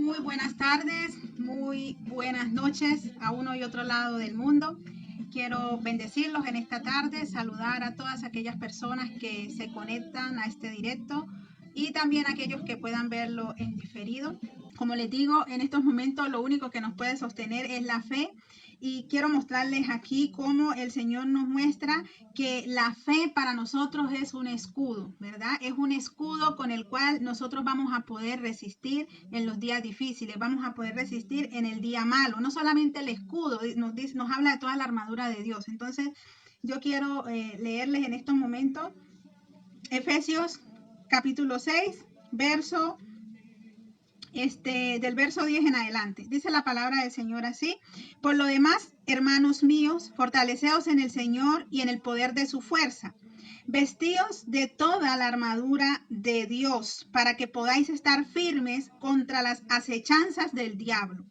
Muy buenas tardes, muy buenas noches a uno y otro lado del mundo. Quiero bendecirlos en esta tarde, saludar a todas aquellas personas que se conectan a este directo y también a aquellos que puedan verlo en diferido. Como les digo, en estos momentos lo único que nos puede sostener es la fe y quiero mostrarles aquí cómo el Señor nos muestra que la fe para nosotros es un escudo, ¿verdad? Es un escudo con el cual nosotros vamos a poder resistir en los días difíciles, vamos a poder resistir en el día malo. No solamente el escudo, nos habla de toda la armadura de Dios. Entonces, yo quiero leerles en estos momentos Efesios capítulo 6, del verso 10 en adelante. Dice la palabra del Señor así: por lo demás, hermanos míos, fortaleceos en el Señor y en el poder de su fuerza. Vestíos de toda la armadura de Dios para que podáis estar firmes contra las acechanzas del diablo.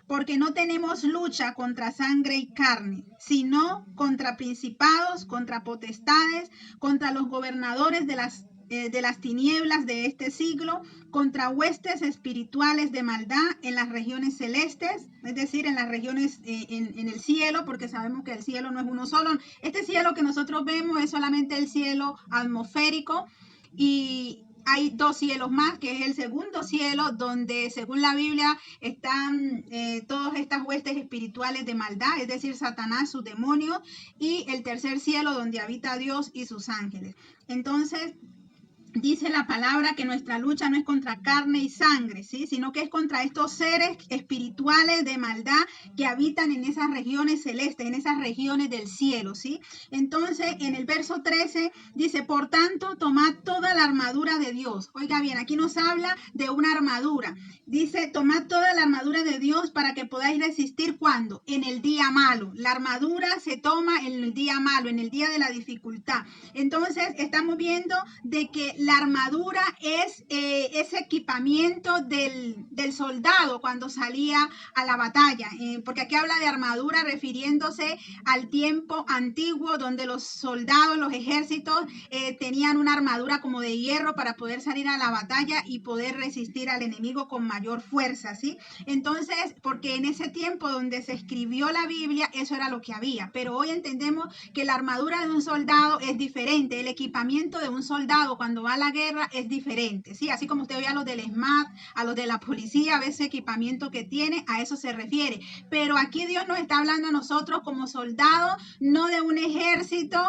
Porque no tenemos lucha contra sangre y carne, sino contra principados, contra potestades, contra los gobernadores de las tinieblas de este siglo, contra huestes espirituales de maldad en las regiones celestes, es decir, en las regiones en el cielo, porque sabemos que el cielo no es uno solo. Este cielo que nosotros vemos es solamente el cielo atmosférico, y hay dos cielos más, que es el segundo cielo, donde según la Biblia están todas estas huestes espirituales de maldad, es decir, Satanás, sus demonios, y el tercer cielo donde habita Dios y sus ángeles. Entonces, dice la palabra que nuestra lucha no es contra carne y sangre, ¿sí? Sino que es contra estos seres espirituales de maldad que habitan en esas regiones celestes, en esas regiones del cielo, ¿sí? Entonces, en el verso 13 dice: por tanto, tomad toda la armadura de Dios. Oiga bien, aquí nos habla de una armadura. Dice: tomad toda la armadura de Dios para que podáis resistir. ¿Cuándo? En el día malo. La armadura se toma en el día malo, en el día de la dificultad. Entonces, estamos viendo de que la armadura es ese equipamiento del soldado cuando salía a la batalla, porque aquí habla de armadura refiriéndose al tiempo antiguo donde los soldados, los ejércitos tenían una armadura como de hierro para poder salir a la batalla y poder resistir al enemigo con mayor fuerza, ¿sí? Entonces, porque en ese tiempo donde se escribió la Biblia, eso era lo que había, pero hoy entendemos que la armadura de un soldado es diferente, el equipamiento de un soldado cuando va a la guerra es diferente, ¿sí? Así como usted ve a los del SMAT, a los de la policía, a ese equipamiento que tiene, a eso se refiere. Pero aquí Dios nos está hablando a nosotros como soldados, no de un ejército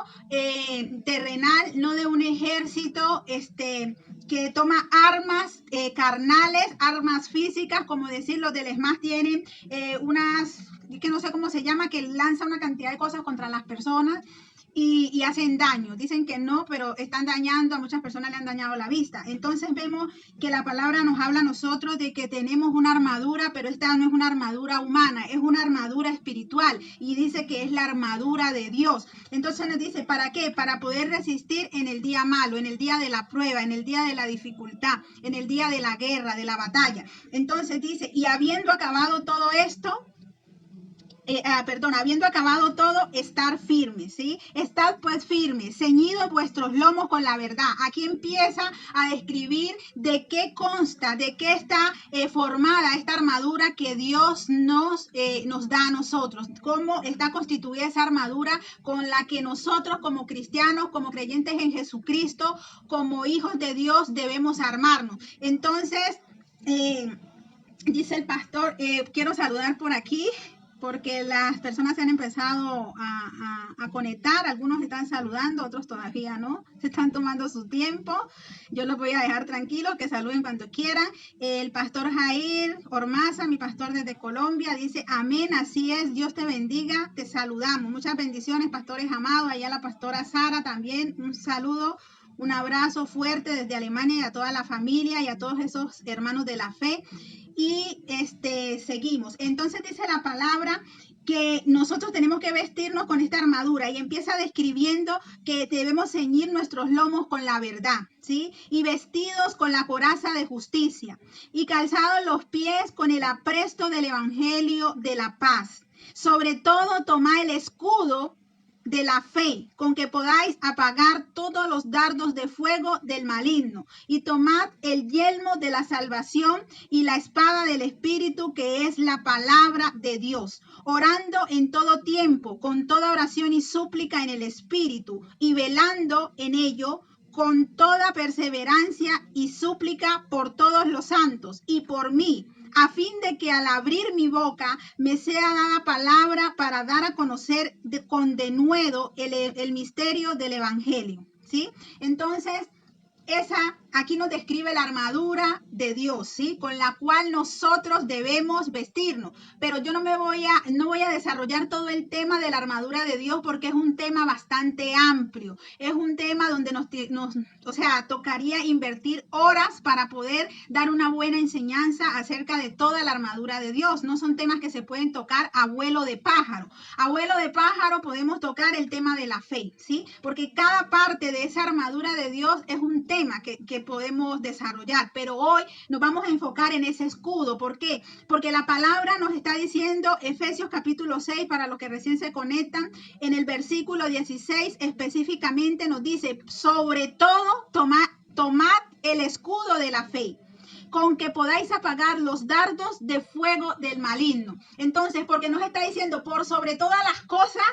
terrenal, no de un ejército que toma armas carnales, armas físicas, como decir, los del SMAT tienen que no sé cómo se llama, que lanza una cantidad de cosas contra las personas y hacen daño. Dicen que no, pero están dañando, a muchas personas le han dañado la vista. Entonces vemos que la palabra nos habla a nosotros de que tenemos una armadura, pero esta no es una armadura humana, es una armadura espiritual, y dice que es la armadura de Dios. Entonces nos dice, ¿para qué? Para poder resistir en el día malo, en el día de la prueba, en el día de la dificultad, en el día de la guerra, de la batalla. Entonces dice, y habiendo acabado todo esto, habiendo acabado todo, estar firmes, ¿sí? Estad pues firmes, ceñidos vuestros lomos con la verdad. Aquí empieza a describir de qué consta, de qué está formada esta armadura que Dios nos da a nosotros, cómo está constituida esa armadura con la que nosotros como cristianos, como creyentes en Jesucristo, como hijos de Dios debemos armarnos. Entonces, dice el pastor, quiero saludar por aquí, porque las personas se han empezado a conectar, algunos están saludando, otros todavía no, se están tomando su tiempo. Yo los voy a dejar tranquilos, que saluden cuando quieran. El pastor Jair Ormaza, mi pastor desde Colombia, dice: amén, así es, Dios te bendiga, te saludamos. Muchas bendiciones, pastores amados. Allá la pastora Sara también, un saludo, un abrazo fuerte desde Alemania, y a toda la familia y a todos esos hermanos de la fe. Y seguimos. Entonces dice la palabra que nosotros tenemos que vestirnos con esta armadura, y empieza describiendo que debemos ceñir nuestros lomos con la verdad, ¿sí? Y vestidos con la coraza de justicia, y calzados los pies con el apresto del evangelio de la paz. Sobre todo, toma el escudo de la fe, con que podáis apagar todos los dardos de fuego del maligno, y tomad el yelmo de la salvación y la espada del Espíritu, que es la palabra de Dios, orando en todo tiempo, con toda oración y súplica en el Espíritu, y velando en ello con toda perseverancia y súplica por todos los santos y por mí, a fin de que al abrir mi boca me sea dada palabra para dar a conocer con denuedo el misterio del Evangelio, ¿sí? Entonces, aquí nos describe la armadura de Dios, ¿sí? Con la cual nosotros debemos vestirnos. Pero yo no voy a desarrollar todo el tema de la armadura de Dios porque es un tema bastante amplio. Es un tema donde o sea, tocaría invertir horas para poder dar una buena enseñanza acerca de toda la armadura de Dios. No son temas que se pueden tocar a vuelo de pájaro. A vuelo de pájaro podemos tocar el tema de la fe, ¿sí? Porque cada parte de esa armadura de Dios es un tema que podemos desarrollar, pero hoy nos vamos a enfocar en ese escudo. ¿Por qué? Porque la palabra nos está diciendo, Efesios capítulo 6, para los que recién se conectan, en el versículo 16 específicamente nos dice, sobre todo tomad el escudo de la fe, con que podáis apagar los dardos de fuego del maligno. Entonces, porque nos está diciendo, por sobre todas las cosas,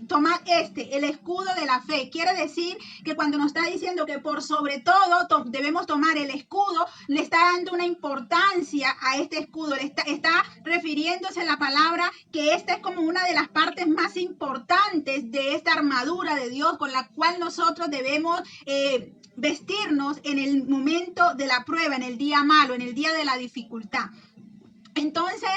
tomad el escudo de la fe. Quiere decir que cuando nos está diciendo que por sobre todo debemos tomar el escudo, le está dando una importancia a este escudo. Le está refiriéndose a la palabra que esta es como una de las partes más importantes de esta armadura de Dios con la cual nosotros debemos vestirnos en el momento de la prueba, en el día malo, en el día de la dificultad. Entonces,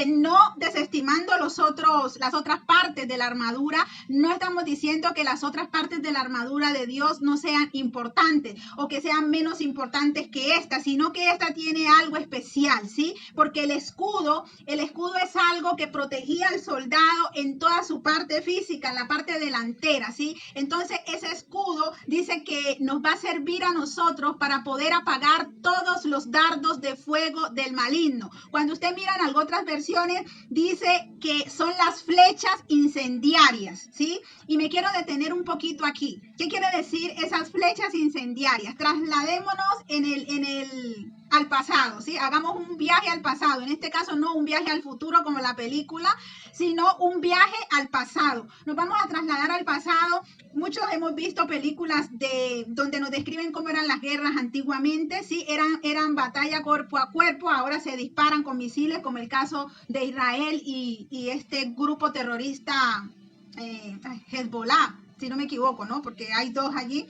no desestimando las otras partes de la armadura, no estamos diciendo que las otras partes de la armadura de Dios no sean importantes o que sean menos importantes que esta, sino que esta tiene algo especial, ¿sí? Porque el escudo es algo que protegía al soldado en toda su parte física, en la parte delantera, ¿sí? Entonces, ese escudo dice que nos va a servir a nosotros para poder apagar todos los dardos de fuego del maligno. Cuando usted mira en otras versiones, dice que son las flechas incendiarias, ¿sí? Y me quiero detener un poquito aquí. ¿Qué quiere decir esas flechas incendiarias? Trasladémonos al pasado, ¿sí? Hagamos un viaje al pasado. En este caso, no un viaje al futuro como la película, sino un viaje al pasado. Nos vamos a trasladar al pasado. Muchos hemos visto películas donde nos describen cómo eran las guerras antiguamente, ¿sí? Eran batalla cuerpo a cuerpo, ahora se disparan con misiles, como el caso de Israel y este grupo terrorista Hezbollah, si no me equivoco, ¿no? Porque hay dos allí.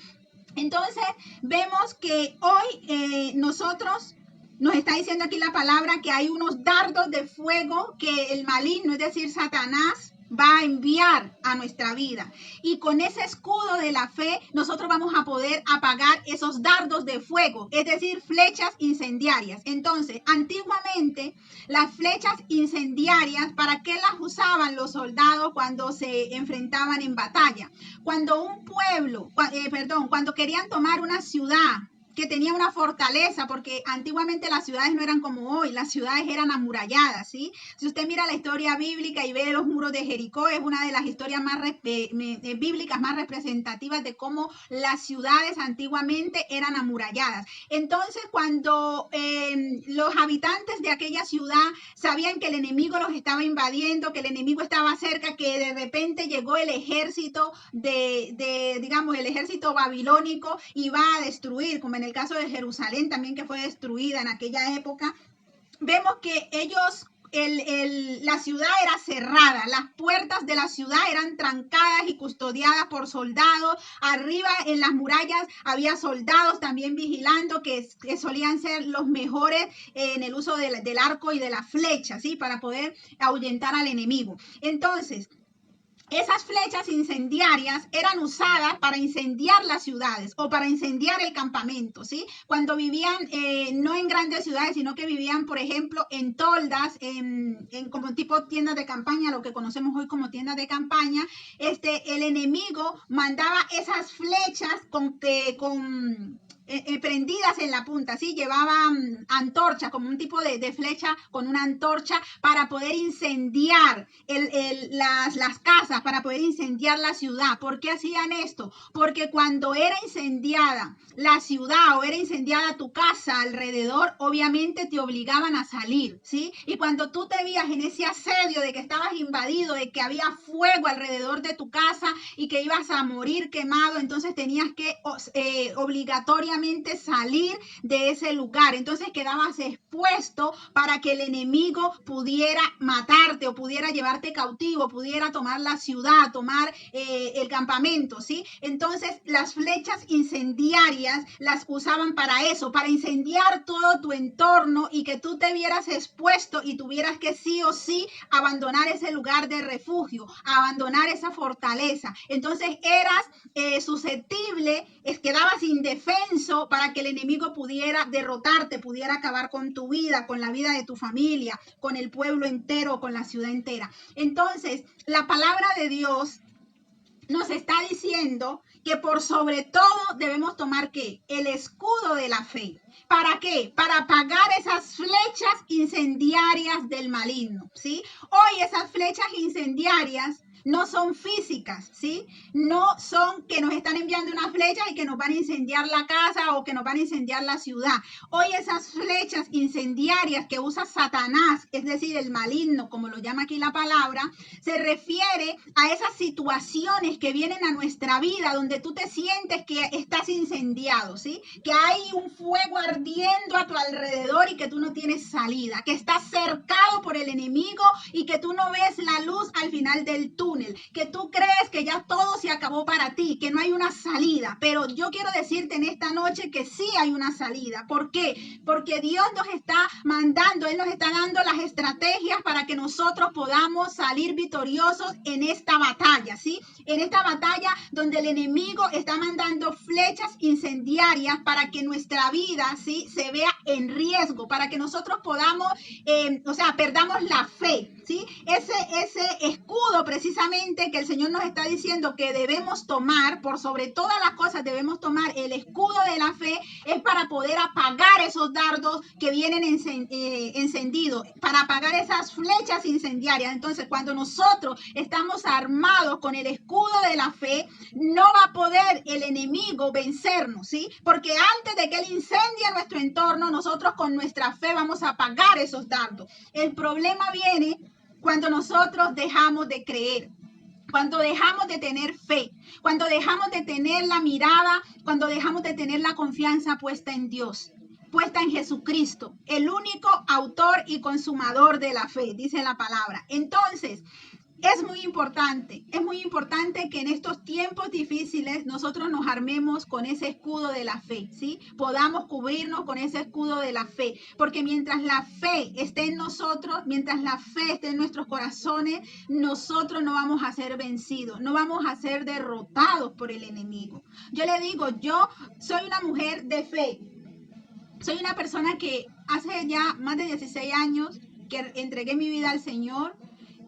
Entonces, vemos que hoy nosotros nos está diciendo aquí la palabra que hay unos dardos de fuego que el maligno, es decir, Satanás, va a enviar a nuestra vida. Y con ese escudo de la fe, nosotros vamos a poder apagar esos dardos de fuego, es decir, flechas incendiarias. Entonces, antiguamente, las flechas incendiarias, ¿para qué las usaban los soldados cuando se enfrentaban en batalla? Cuando cuando querían tomar una ciudad que tenía una fortaleza, porque antiguamente las ciudades no eran como hoy, las ciudades eran amuralladas, ¿sí? Si usted mira la historia bíblica y ve los muros de Jericó, es una de las historias más bíblicas más representativas de cómo las ciudades antiguamente eran amuralladas. Entonces, cuando los habitantes de aquella ciudad sabían que el enemigo los estaba invadiendo, que el enemigo estaba cerca, que de repente llegó el ejército digamos, el ejército babilónico y va a destruir, como en el caso de Jerusalén también, que fue destruida en aquella época, vemos que la ciudad era cerrada, las puertas de la ciudad eran trancadas y custodiadas por soldados. Arriba en las murallas había soldados también vigilando que solían ser los mejores en el uso del arco y de la flecha, ¿sí? Para poder ahuyentar al enemigo. Entonces, esas flechas incendiarias eran usadas para incendiar las ciudades o para incendiar el campamento, ¿sí? Cuando vivían no en grandes ciudades, sino que vivían, por ejemplo, en toldas, en como tipo tiendas de campaña, lo que conocemos hoy como tiendas de campaña, el enemigo mandaba esas flechas con prendidas en la punta, ¿sí? Llevaban antorchas, como un tipo de flecha con una antorcha para poder incendiar las casas, para poder incendiar la ciudad. ¿Por qué hacían esto? Porque cuando era incendiada la ciudad o era incendiada tu casa alrededor, obviamente te obligaban a salir, ¿sí? Y cuando tú te veías en ese asedio de que estabas invadido, de que había fuego alrededor de tu casa y que ibas a morir quemado, entonces tenías que obligatoriamente salir de ese lugar. Entonces quedabas expuesto para que el enemigo pudiera matarte o pudiera llevarte cautivo, pudiera tomar la ciudad, tomar el campamento, ¿sí? Entonces las flechas incendiarias las usaban para eso, para incendiar todo tu entorno y que tú te vieras expuesto y tuvieras que sí o sí abandonar ese lugar de refugio, abandonar esa fortaleza. Entonces eras susceptible, quedabas indefenso para que el enemigo pudiera derrotarte, pudiera acabar con tu vida, con la vida de tu familia, con el pueblo entero, con la ciudad entera. Entonces, la palabra de Dios nos está diciendo que por sobre todo debemos tomar ¿qué? El escudo de la fe. ¿Para qué? Para apagar esas flechas incendiarias del maligno, ¿sí? Hoy esas flechas incendiarias no son físicas, ¿sí? No son que nos están enviando una flecha y que nos van a incendiar la casa o que nos van a incendiar la ciudad. Hoy esas flechas incendiarias que usa Satanás, es decir, el maligno, como lo llama aquí la palabra, se refiere a esas situaciones que vienen a nuestra vida donde tú te sientes que estás incendiado, ¿sí? Que hay un fuego ardiendo a tu alrededor y que tú no tienes salida, que estás cercado por el enemigo y que tú no ves la luz al final del túnel, que tú crees que ya todo se acabó para ti, que no hay una salida. Pero yo quiero decirte en esta noche que sí hay una salida. ¿Por qué? Porque Dios nos está mandando, Él nos está dando las estrategias para que nosotros podamos salir victoriosos en esta batalla, ¿sí? En esta batalla donde el enemigo está mandando flechas incendiarias para que nuestra vida, ¿sí? Se vea en riesgo, para que nosotros podamos, perdamos la fe, ¿sí? Ese escudo precisamente que el Señor nos está diciendo que debemos tomar, por sobre todas las cosas debemos tomar el escudo de la fe, es para poder apagar esos dardos que vienen encendidos, para apagar esas flechas incendiarias. Entonces, cuando nosotros estamos armados con el escudo de la fe, no va a poder el enemigo vencernos, ¿sí? Porque antes de que él incendie nuestro entorno, nosotros con nuestra fe vamos a apagar esos dardos. El problema viene cuando nosotros dejamos de creer, cuando dejamos de tener fe, cuando dejamos de tener la mirada, cuando dejamos de tener la confianza puesta en Dios, puesta en Jesucristo, el único autor y consumador de la fe, dice la palabra. Entonces, es muy importante que en estos tiempos difíciles nosotros nos armemos con ese escudo de la fe, ¿sí? Podamos cubrirnos con ese escudo de la fe, porque mientras la fe esté en nosotros, mientras la fe esté en nuestros corazones, nosotros no vamos a ser vencidos, no vamos a ser derrotados por el enemigo. Yo le digo, yo soy una mujer de fe, soy una persona que hace ya más de 16 años que entregué mi vida al Señor.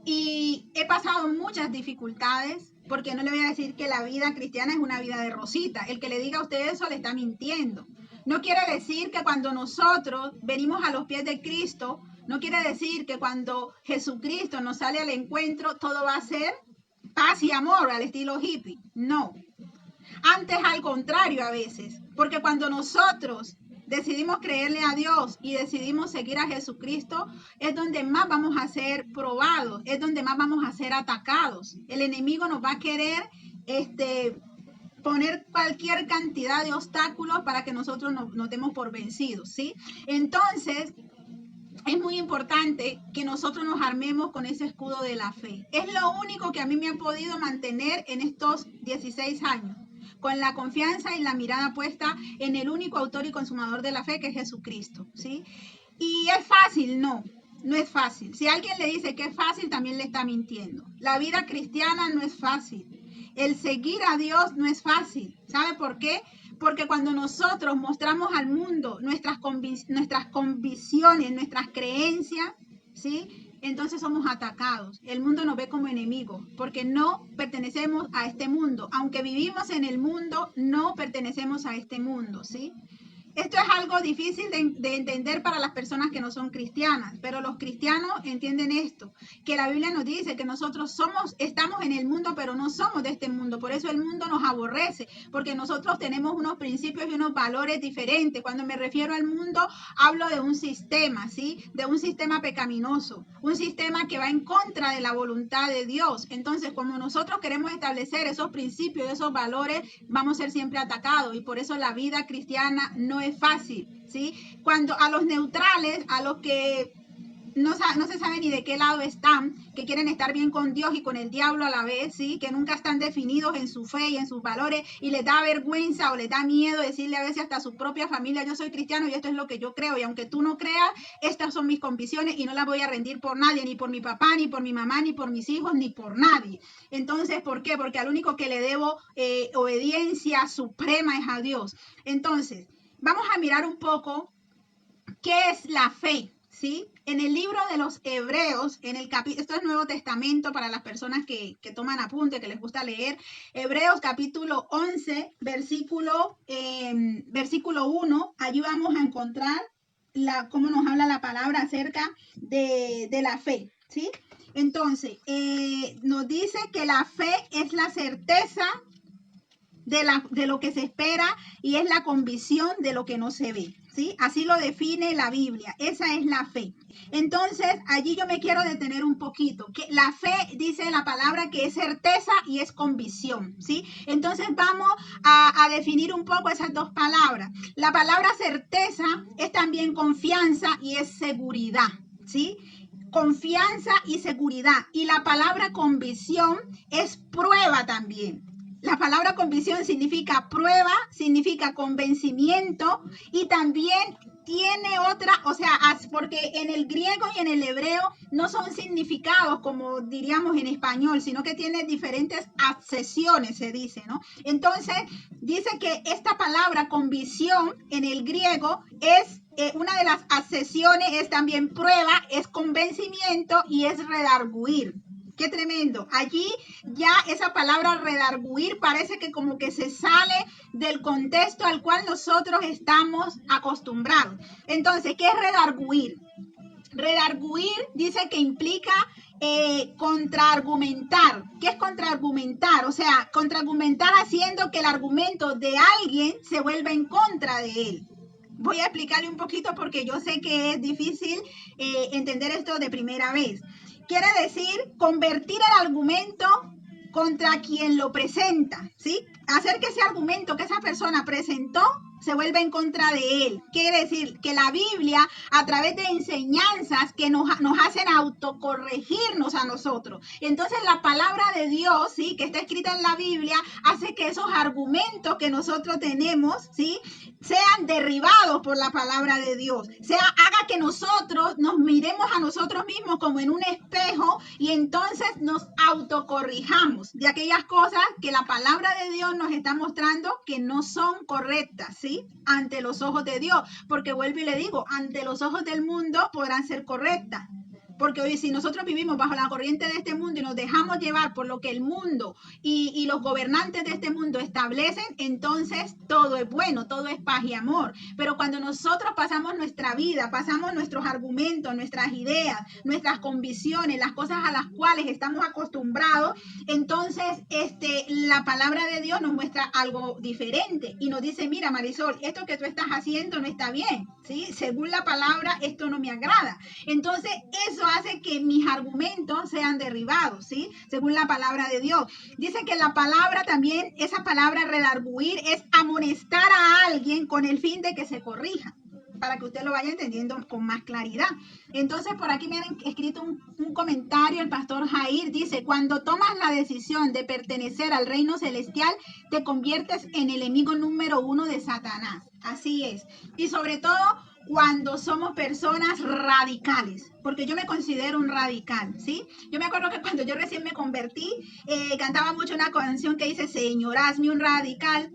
Y he pasado muchas dificultades, porque no le voy a decir que la vida cristiana es una vida de rosita. El que le diga a usted eso le está mintiendo. No quiere decir que cuando nosotros venimos a los pies de Cristo, no quiere decir que cuando Jesucristo nos sale al encuentro, todo va a ser paz y amor al estilo hippie. No. Antes al contrario a veces, porque cuando nosotros decidimos creerle a Dios y decidimos seguir a Jesucristo, es donde más vamos a ser probados, es donde más vamos a ser atacados. El enemigo nos va a querer poner cualquier cantidad de obstáculos para que nosotros nos demos por vencidos, ¿sí? Entonces, es muy importante que nosotros nos armemos con ese escudo de la fe. Es lo único que a mí me ha podido mantener en estos 16 años, con la confianza y la mirada puesta en el único autor y consumador de la fe, que es Jesucristo, ¿sí? Y es fácil, no es fácil. Si alguien le dice que es fácil, también le está mintiendo. La vida cristiana no es fácil. El seguir a Dios no es fácil. ¿Sabe por qué? Porque cuando nosotros mostramos al mundo nuestras convicciones, nuestras creencias, ¿sí? entonces somos atacados. El mundo nos ve como enemigos porque no pertenecemos a este mundo. Aunque vivimos en el mundo, no pertenecemos a este mundo, ¿sí? Esto es algo difícil de entender para las personas que no son cristianas, pero los cristianos entienden esto, que la Biblia nos dice que nosotros estamos en el mundo, pero no somos de este mundo. Por eso el mundo nos aborrece, porque nosotros tenemos unos principios y unos valores diferentes. Cuando me refiero al mundo, hablo de un sistema, ¿sí? De un sistema pecaminoso, un sistema que va en contra de la voluntad de Dios. Entonces, como nosotros queremos establecer esos principios, esos valores, vamos a ser siempre atacados, y por eso la vida cristiana no es fácil, ¿sí? Cuando a los neutrales, a los que no se sabe ni de qué lado están, que quieren estar bien con Dios y con el diablo a la vez, ¿sí? Que nunca están definidos en su fe y en sus valores, y les da vergüenza o les da miedo decirle a veces hasta a su propia familia: yo soy cristiano y esto es lo que yo creo, y aunque tú no creas, estas son mis convicciones y no las voy a rendir por nadie, ni por mi papá, ni por mi mamá, ni por mis hijos, ni por nadie. Entonces, ¿por qué? Porque al único que le debo obediencia suprema es a Dios. Entonces, vamos a mirar un poco qué es la fe, ¿sí? En el libro de los Hebreos, esto es Nuevo Testamento para las personas que toman apunte, que les gusta leer. Hebreos capítulo 11, versículo 1, allí vamos a encontrar cómo nos habla la palabra acerca de la fe, ¿sí? Entonces, nos dice que la fe es la certeza de lo que se espera y es la convicción de lo que no se ve, ¿sí? Así lo define la Biblia. Esa es la fe. Entonces, allí yo me quiero detener un poquito. Que la fe, dice la palabra, que es certeza y es convicción, ¿sí? Entonces, vamos a definir un poco esas dos palabras. La palabra certeza es también confianza y es seguridad, ¿sí? Confianza y seguridad. Y la palabra convicción es prueba también. La palabra convicción significa prueba, significa convencimiento, y también tiene otra, o sea, porque en el griego y en el hebreo no son significados como diríamos en español, sino que tiene diferentes acepciones, se dice, ¿no? Entonces, dice que esta palabra convicción en el griego es una de las acepciones, es también prueba, es convencimiento y es redarguir. ¡Qué tremendo! Allí ya esa palabra redarguir parece que como que se sale del contexto al cual nosotros estamos acostumbrados. Entonces, ¿qué es redarguir? Redarguir dice que implica contraargumentar. ¿Qué es contraargumentar? O sea, contraargumentar haciendo que el argumento de alguien se vuelva en contra de él. Voy a explicarle un poquito porque yo sé que es difícil entender esto de primera vez. Quiere decir convertir el argumento contra quien lo presenta, ¿sí? Hacer que ese argumento que esa persona presentó se vuelve en contra de él. Quiere decir que la Biblia, a través de enseñanzas que nos hacen autocorregirnos a nosotros. Y entonces la palabra de Dios, ¿sí? Que está escrita en la Biblia, hace que esos argumentos que nosotros tenemos, ¿sí? Sean derribados por la palabra de Dios. Haga que nosotros nos miremos a nosotros mismos como en un espejo y entonces nos autocorrijamos de aquellas cosas que la palabra de Dios nos está mostrando que no son correctas, ¿sí? Ante los ojos de Dios. Porque vuelvo y le digo, ante los ojos del mundo podrán ser correctas. Porque hoy si nosotros vivimos bajo la corriente de este mundo y nos dejamos llevar por lo que el mundo y los gobernantes de este mundo establecen, entonces todo es bueno, todo es paz y amor. Pero cuando nosotros pasamos nuestra vida, pasamos nuestros argumentos, nuestras ideas, nuestras convicciones, las cosas a las cuales estamos acostumbrados, entonces la palabra de Dios nos muestra algo diferente y nos dice: mira, Marisol, esto que tú estás haciendo no está bien, ¿sí? Según la palabra, esto no me agrada. Entonces, eso hace que mis argumentos sean derribados, ¿sí? Según la palabra de Dios. Dice que la palabra también, esa palabra redarguir, es amonestar a alguien con el fin de que se corrija, para que usted lo vaya entendiendo con más claridad. Entonces, por aquí me han escrito un comentario, el pastor Jair dice: cuando tomas la decisión de pertenecer al reino celestial, te conviertes en el enemigo número 1 de Satanás. Así es. Y sobre todo, cuando somos personas radicales, porque yo me considero un radical, ¿sí? Yo me acuerdo que cuando yo recién me convertí, cantaba mucho una canción que dice: Señor, hazme un radical,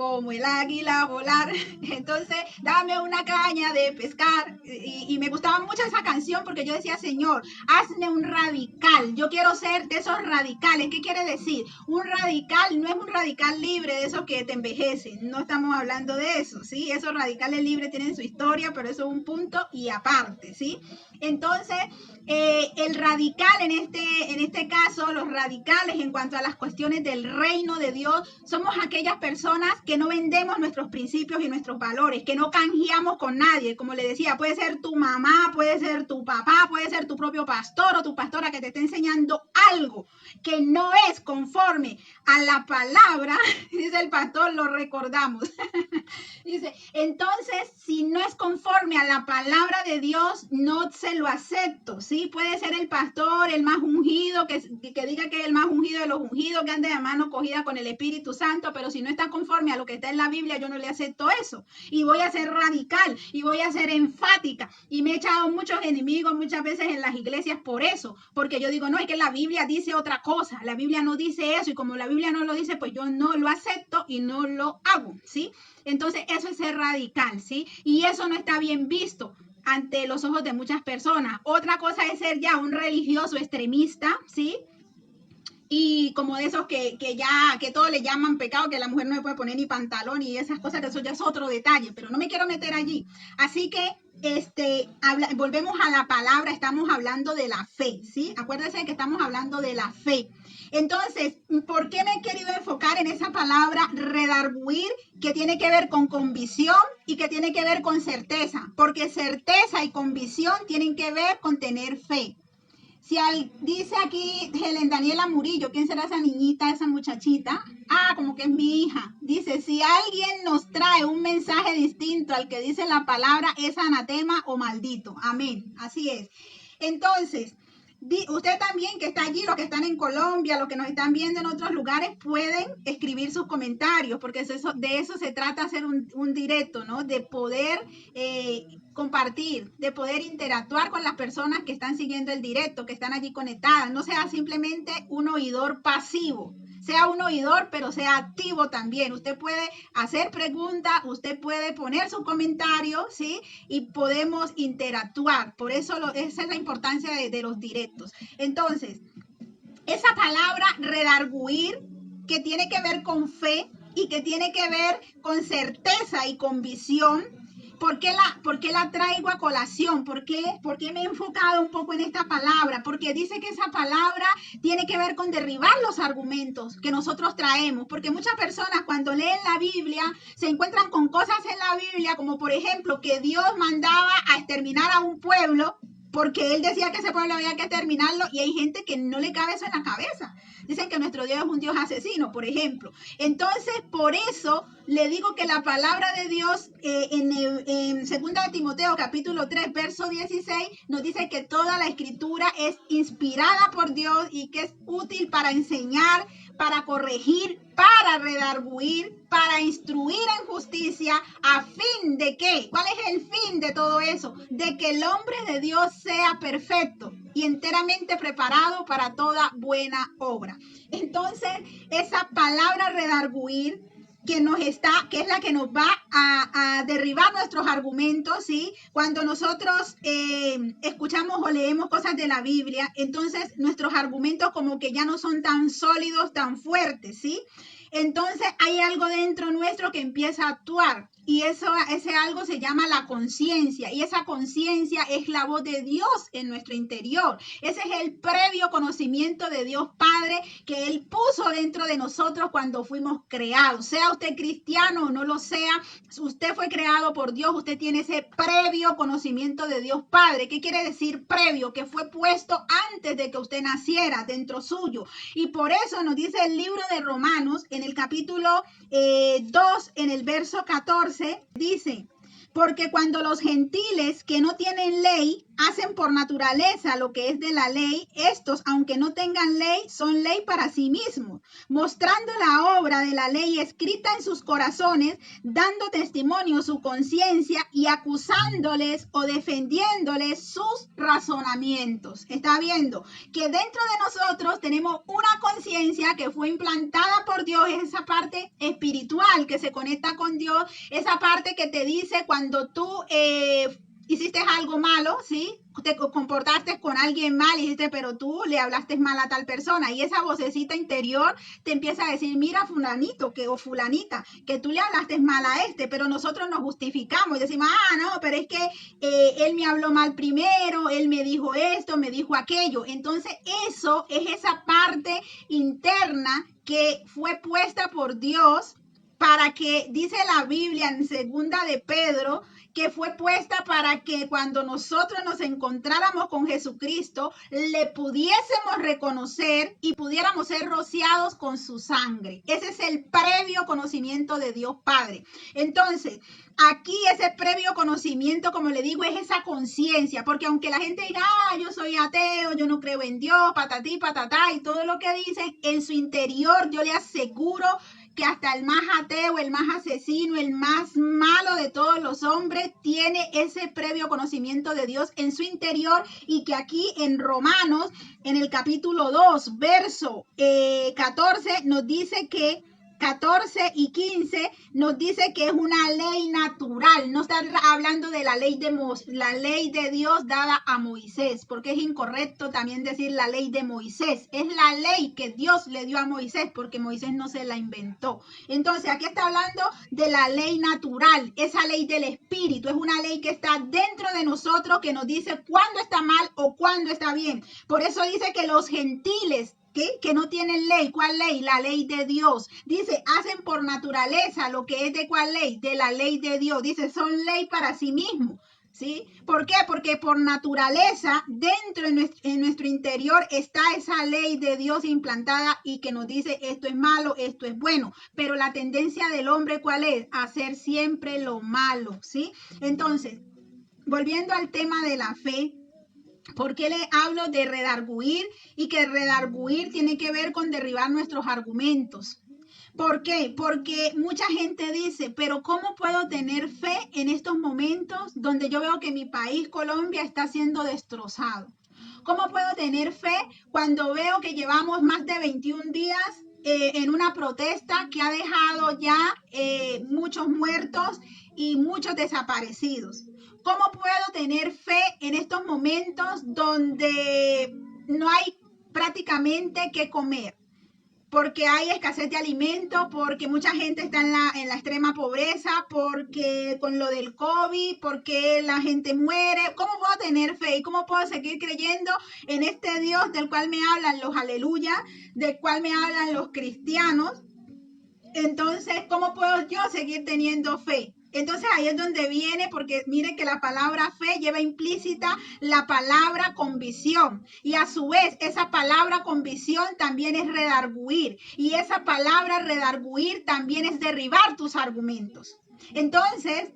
como el águila volar. Entonces, dame una caña de pescar. Y me gustaba mucho esa canción porque yo decía, Señor, hazme un radical. Yo quiero ser de esos radicales. ¿Qué quiere decir? Un radical no es un radical libre de esos que te envejecen. No estamos hablando de eso, ¿sí? Esos radicales libres tienen su historia, pero eso es un punto y aparte, ¿sí? Entonces, el radical en este caso, los radicales en cuanto a las cuestiones del reino de Dios, somos aquellas personas que no vendemos nuestros principios y nuestros valores, que no canjeamos con nadie. Como le decía, puede ser tu mamá, puede ser tu papá, puede ser tu propio pastor o tu pastora que te esté enseñando algo que no es conforme a la palabra, dice el pastor, lo recordamos. Dice, entonces, si no es conforme a la palabra de Dios, no se lo acepto, ¿sí? Puede ser el pastor, el más ungido, que diga que es el más ungido de los ungidos, que ande de mano cogida con el Espíritu Santo, pero si no está conforme a lo que está en la Biblia, yo no le acepto eso. Y voy a ser radical, y voy a ser enfática. Y me he echado muchos enemigos muchas veces en las iglesias por eso, porque yo digo, no, es que la Biblia dice otra cosa, la Biblia no dice eso, y como la Biblia no lo dice, pues yo no lo acepto y no lo hago, ¿sí? Entonces, eso es ser radical, ¿sí? Y eso no está bien visto ante los ojos de muchas personas. Otra cosa es ser ya un religioso extremista, ¿sí? Y como de esos que todos le llaman pecado, que la mujer no se puede poner ni pantalón y esas cosas, que eso ya es otro detalle, pero no me quiero meter allí. Así que volvemos a la palabra, estamos hablando de la fe, ¿sí? Acuérdense que estamos hablando de la fe. Entonces, ¿por qué me he querido enfocar en esa palabra redarguir, que tiene que ver con convicción y que tiene que ver con certeza? Porque certeza y convicción tienen que ver con tener fe. Si dice aquí Helen Daniela Murillo, ¿quién será esa niñita, esa muchachita? Ah, como que es mi hija. Dice, si alguien nos trae un mensaje distinto al que dice la palabra, es anatema o maldito. Amén. Así es. Entonces, usted también que está allí, los que están en Colombia, los que nos están viendo en otros lugares, pueden escribir sus comentarios, porque de eso se trata, hacer un directo, ¿no? De poder compartir, de poder interactuar con las personas que están siguiendo el directo, que están allí conectadas. No sea simplemente un oidor pasivo. Sea un oidor, pero sea activo también. Usted puede hacer preguntas, usted puede poner su comentario, ¿sí? Y podemos interactuar. Por eso esa es la importancia de los directos. Entonces, esa palabra redarguir, que tiene que ver con fe y que tiene que ver con certeza y con visión. ¿Por qué la traigo a colación? ¿Por qué me he enfocado un poco en esta palabra? Porque dice que esa palabra tiene que ver con derribar los argumentos que nosotros traemos. Porque muchas personas cuando leen la Biblia se encuentran con cosas en la Biblia, como por ejemplo que Dios mandaba a exterminar a un pueblo porque él decía que ese pueblo había que terminarlo, y hay gente que no le cabe eso en la cabeza. Dicen que nuestro Dios es un Dios asesino, por ejemplo. Entonces, por eso le digo que la palabra de Dios en 2 de Timoteo capítulo 3, verso 16, nos dice que toda la escritura es inspirada por Dios y que es útil para enseñar, para corregir, para redarguir, para instruir en justicia, a fin de que, ¿cuál es el fin de todo eso? De que el hombre de Dios sea perfecto y enteramente preparado para toda buena obra. Entonces, esa palabra redarguir, que es la que nos va a derribar nuestros argumentos, ¿sí? Cuando nosotros escuchamos o leemos cosas de la Biblia, entonces nuestros argumentos como que ya no son tan sólidos, tan fuertes, ¿sí? Entonces hay algo dentro nuestro que empieza a actuar, y ese algo se llama la conciencia, y esa conciencia es la voz de Dios en nuestro interior. Ese es el previo conocimiento de Dios Padre que Él puso dentro de nosotros cuando fuimos creados. Sea usted cristiano o no lo sea, usted fue creado por Dios, usted tiene ese previo conocimiento de Dios Padre. ¿Qué quiere decir previo? Que fue puesto antes de que usted naciera dentro suyo. Y por eso nos dice el libro de Romanos, en el capítulo 2, en el verso 14, dice: porque cuando los gentiles que no tienen ley hacen por naturaleza lo que es de la ley, estos, aunque no tengan ley, son ley para sí mismos, mostrando la obra de la ley escrita en sus corazones, dando testimonio su conciencia y acusándoles o defendiéndoles sus razonamientos. Está viendo que dentro de nosotros tenemos una conciencia que fue implantada por Dios, es esa parte espiritual que se conecta con Dios, esa parte que te dice cuando tú hiciste algo malo, ¿sí? Te comportaste con alguien mal y dijiste, pero tú le hablaste mal a tal persona. Y esa vocecita interior te empieza a decir, mira fulanito o fulanita, que tú le hablaste mal a este, pero nosotros nos justificamos y decimos, no, pero es que él me habló mal primero, él me dijo esto, me dijo aquello. Entonces eso es esa parte interna que fue puesta por Dios para que, dice la Biblia en segunda de Pedro, que fue puesta para que cuando nosotros nos encontráramos con Jesucristo, le pudiésemos reconocer y pudiéramos ser rociados con su sangre. Ese es el previo conocimiento de Dios Padre. Entonces, aquí ese previo conocimiento, como le digo, es esa conciencia, porque aunque la gente diga, yo soy ateo, yo no creo en Dios, patatí, patatá, y todo lo que dicen, en su interior yo le aseguro que hasta el más ateo, el más asesino, el más malo de todos los hombres tiene ese previo conocimiento de Dios en su interior, y que aquí en Romanos, en el capítulo 2, verso 14, nos dice que 14 y 15 nos dice que es una ley natural. No está hablando de la ley de Dios dada a Moisés, porque es incorrecto también decir la ley de Moisés. Es la ley que Dios le dio a Moisés, porque Moisés no se la inventó. Entonces aquí está hablando de la ley natural, esa ley del Espíritu. Es una ley que está dentro de nosotros, que nos dice cuándo está mal o cuándo está bien. Por eso dice que los gentiles que no tienen ley. ¿Cuál ley? La ley de Dios. Dice, hacen por naturaleza lo que es de cuál ley, de la ley de Dios. Dice, son ley para sí mismos. ¿Sí? ¿Por qué? Porque por naturaleza, dentro en nuestro interior está esa ley de Dios implantada y que nos dice esto es malo, esto es bueno. Pero la tendencia del hombre, ¿cuál es? Hacer siempre lo malo, ¿sí? Entonces, volviendo al tema de la fe, ¿por qué le hablo de redarguir? Y que redarguir tiene que ver con derribar nuestros argumentos. ¿Por qué? Porque mucha gente dice, pero ¿cómo puedo tener fe en estos momentos donde yo veo que mi país, Colombia, está siendo destrozado? ¿Cómo puedo tener fe cuando veo que llevamos más de 21 días en una protesta que ha dejado ya muchos muertos y muchos desaparecidos? ¿Cómo puedo tener fe en estos momentos donde no hay prácticamente qué comer? Porque hay escasez de alimentos, porque mucha gente está en la extrema pobreza, porque con lo del COVID, porque la gente muere. ¿Cómo puedo tener fe y cómo puedo seguir creyendo en este Dios del cual me hablan los aleluya, del cual me hablan los cristianos? Entonces, ¿cómo puedo yo seguir teniendo fe? Entonces ahí es donde viene, porque miren que la palabra fe lleva implícita la palabra convicción, y a su vez esa palabra convicción también es redarguir, y esa palabra redarguir también es derribar tus argumentos. Entonces,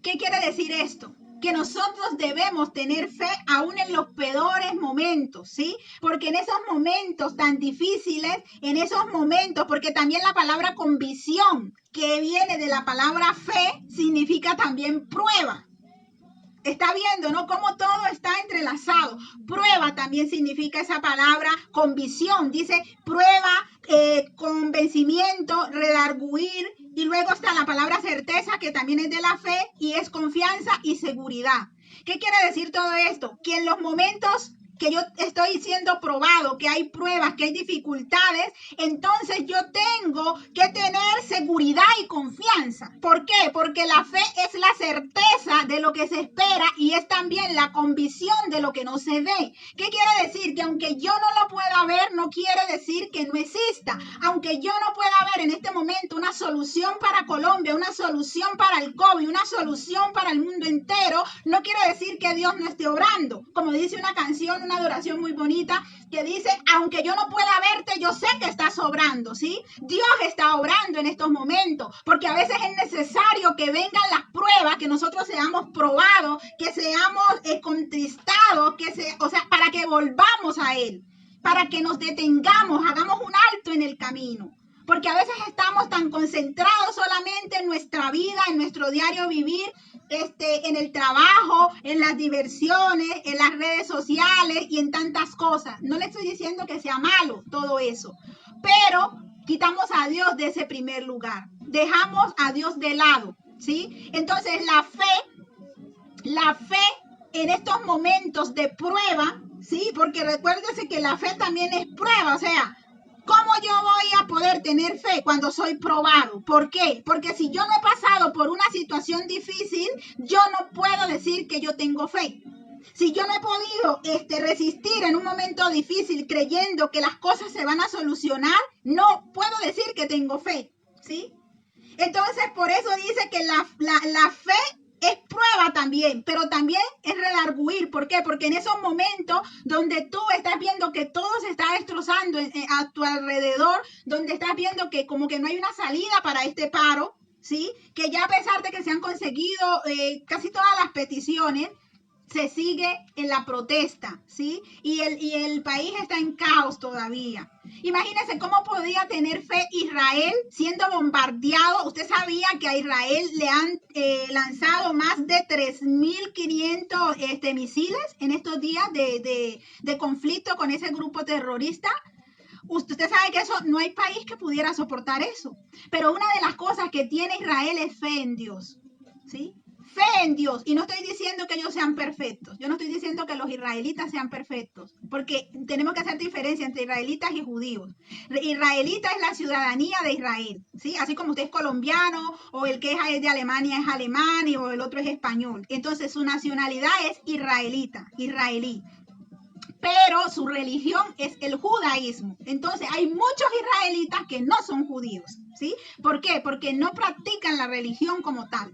¿qué quiere decir esto? Que nosotros debemos tener fe aún en los peores momentos, ¿sí? Porque en esos momentos tan difíciles, en esos momentos, porque también la palabra convicción, que viene de la palabra fe, significa también prueba. Está viendo, ¿no? Cómo todo está entrelazado. Prueba también significa esa palabra convicción. Dice prueba, convencimiento, redarguir. Y luego está la palabra certeza, que también es de la fe y es confianza y seguridad. ¿Qué quiere decir todo esto? Que en los momentos que yo estoy siendo probado, que hay pruebas, que hay dificultades, entonces yo tengo que tener seguridad y confianza. ¿Por qué? Porque la fe es la certeza de lo que se espera y es también la convicción de lo que no se ve. ¿Qué quiere decir? Que aunque yo no lo pueda ver, no quiere decir que no exista. Aunque yo no pueda ver en este momento una solución para Colombia, una solución para el COVID, una solución para el mundo entero, no quiere decir que Dios no esté obrando. Como dice una canción, una adoración muy bonita que dice, aunque yo no pueda verte, yo sé que estás obrando, ¿sí? Dios está obrando en estos momentos, porque a veces es necesario que vengan las pruebas, que nosotros seamos probados, que seamos contristados, para que volvamos a Él, para que nos detengamos, hagamos un alto en el camino. Porque a veces estamos tan concentrados solamente en nuestra vida, en nuestro diario vivir, en el trabajo, en las diversiones, en las redes sociales y en tantas cosas. No le estoy diciendo que sea malo todo eso, pero quitamos a Dios de ese primer lugar. Dejamos a Dios de lado, ¿sí? Entonces la fe en estos momentos de prueba, ¿sí? Porque recuérdese que la fe también es prueba, o sea, ¿cómo yo voy a poder tener fe cuando soy probado? ¿Por qué? Porque si yo no he pasado por una situación difícil, yo no puedo decir que yo tengo fe. Si yo no he podido resistir en un momento difícil creyendo que las cosas se van a solucionar, no puedo decir que tengo fe, ¿sí? Entonces, por eso dice que la fe es prueba también, pero también es redarguir. ¿Por qué? Porque en esos momentos donde tú estás viendo que todo se está destrozando a tu alrededor, donde estás viendo que como que no hay una salida para este paro, ¿sí? Que ya a pesar de que se han conseguido casi todas las peticiones, se sigue en la protesta, ¿sí? Y el país está en caos todavía. Imagínense cómo podía tener fe Israel siendo bombardeado. Usted sabía que a Israel le han lanzado más de 3.500 misiles en estos días de conflicto con ese grupo terrorista. Usted sabe que eso no hay país que pudiera soportar eso. Pero una de las cosas que tiene Israel es fe en Dios, ¿sí? Fe en Dios. Y no estoy diciendo que ellos sean perfectos. Yo no estoy diciendo que los israelitas sean perfectos, porque tenemos que hacer diferencia entre israelitas y judíos. Israelita es la ciudadanía de Israel, ¿sí? Así como usted es colombiano, o el que es de Alemania es alemán, o el otro es español. Entonces su nacionalidad es israelita, israelí. Pero su religión es el judaísmo. Entonces hay muchos israelitas que no son judíos, ¿sí? ¿Por qué? Porque no practican la religión como tal.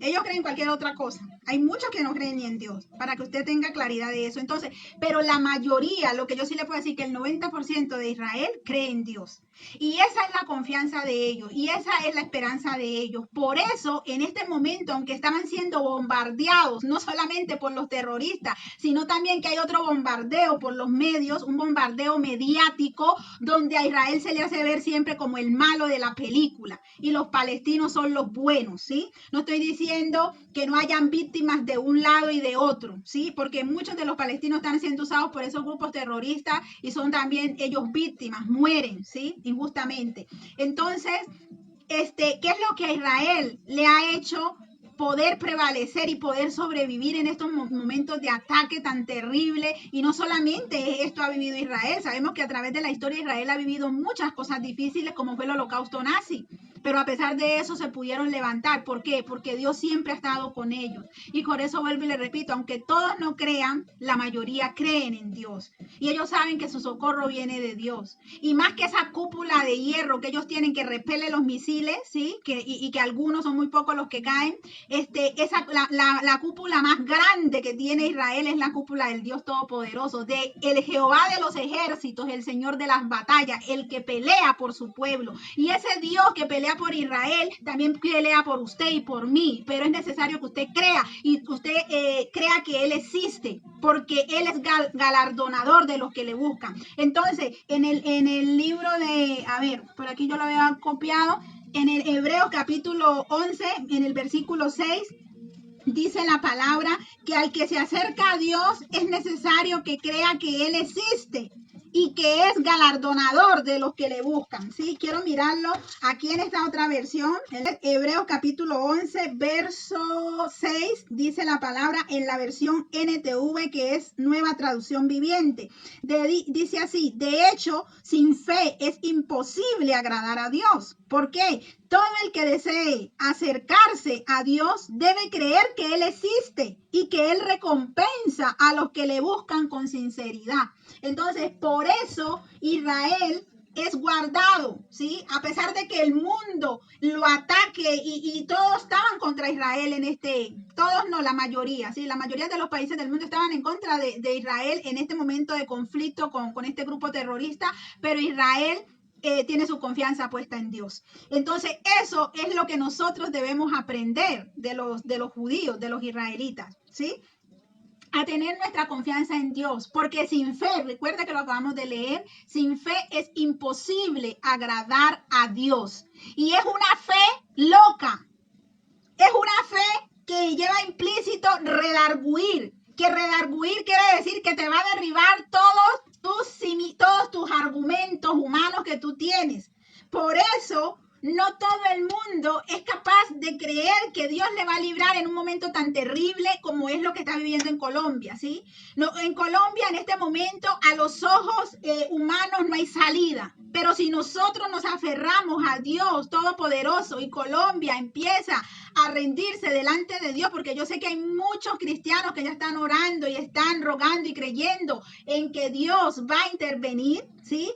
Ellos creen cualquier otra cosa. Hay muchos que no creen ni en Dios, para que usted tenga claridad de eso. Entonces, pero la mayoría, lo que yo sí le puedo decir, que el 90% de Israel cree en Dios. Y esa es la confianza de ellos, y esa es la esperanza de ellos. Por eso, en este momento, aunque estaban siendo bombardeados, no solamente por los terroristas, sino también que hay otro bombardeo por los medios, un bombardeo mediático, donde a Israel se le hace ver siempre como el malo de la película, y los palestinos son los buenos, ¿sí? No estoy diciendo que no hayan víctimas de un lado y de otro, ¿sí? Porque muchos de los palestinos están siendo usados por esos grupos terroristas y son también ellos víctimas, mueren, ¿sí? Injustamente. Entonces, ¿qué es lo que a Israel le ha hecho poder prevalecer y poder sobrevivir en estos momentos de ataque tan terrible? Y no solamente esto ha vivido Israel, sabemos que a través de la historia Israel ha vivido muchas cosas difíciles, como fue el holocausto nazi, pero a pesar de eso se pudieron levantar. ¿Por qué? Porque Dios siempre ha estado con ellos. Y por eso vuelvo y le repito, aunque todos no crean, la mayoría creen en Dios. Y ellos saben que su socorro viene de Dios. Y más que esa cúpula de hierro que ellos tienen que repele los misiles, ¿sí? Y que algunos son muy pocos los que caen, la cúpula más grande que tiene Israel es la cúpula del Dios Todopoderoso, de el Jehová de los ejércitos, el Señor de las batallas, el que pelea por su pueblo. Y ese Dios que pelea por Israel también pelea por usted y por mí, pero es necesario que usted crea y usted crea que Él existe, porque Él es galardonador de los que le buscan. Entonces, en el libro de, a ver, por aquí yo lo había copiado, en el Hebreos capítulo 11, en el versículo 6, dice la palabra que al que se acerca a Dios es necesario que crea que Él existe y que es galardonador de los que le buscan, ¿sí? Quiero mirarlo aquí en esta otra versión, Hebreos capítulo 11, verso 6, dice la palabra en la versión NTV, que es Nueva Traducción Viviente. Dice así: de hecho, sin fe es imposible agradar a Dios. ¿Por qué? Todo el que desee acercarse a Dios debe creer que Él existe y que Él recompensa a los que le buscan con sinceridad. Entonces, por eso Israel es guardado, ¿sí? A pesar de que el mundo lo ataque y todos estaban contra Israel todos no, la mayoría, ¿sí? La mayoría de los países del mundo estaban en contra de Israel en este momento de conflicto con este grupo terrorista, pero Israel tiene su confianza puesta en Dios. Entonces, eso es lo que nosotros debemos aprender de los judíos, de los israelitas, ¿sí? A tener nuestra confianza en Dios, porque sin fe, recuerda que lo acabamos de leer, sin fe es imposible agradar a Dios. Y es una fe loca, es una fe que lleva implícito redarguir, que redarguir quiere decir que te va a derribar todos tus argumentos humanos que tú tienes. Por eso, no todo el mundo es capaz de creer que Dios le va a librar en un momento tan terrible como es lo que está viviendo en Colombia, ¿sí? No, en Colombia, en este momento, a los ojos humanos no hay salida. Pero si nosotros nos aferramos a Dios Todopoderoso y Colombia empieza a rendirse delante de Dios, porque yo sé que hay muchos cristianos que ya están orando y están rogando y creyendo en que Dios va a intervenir, ¿sí?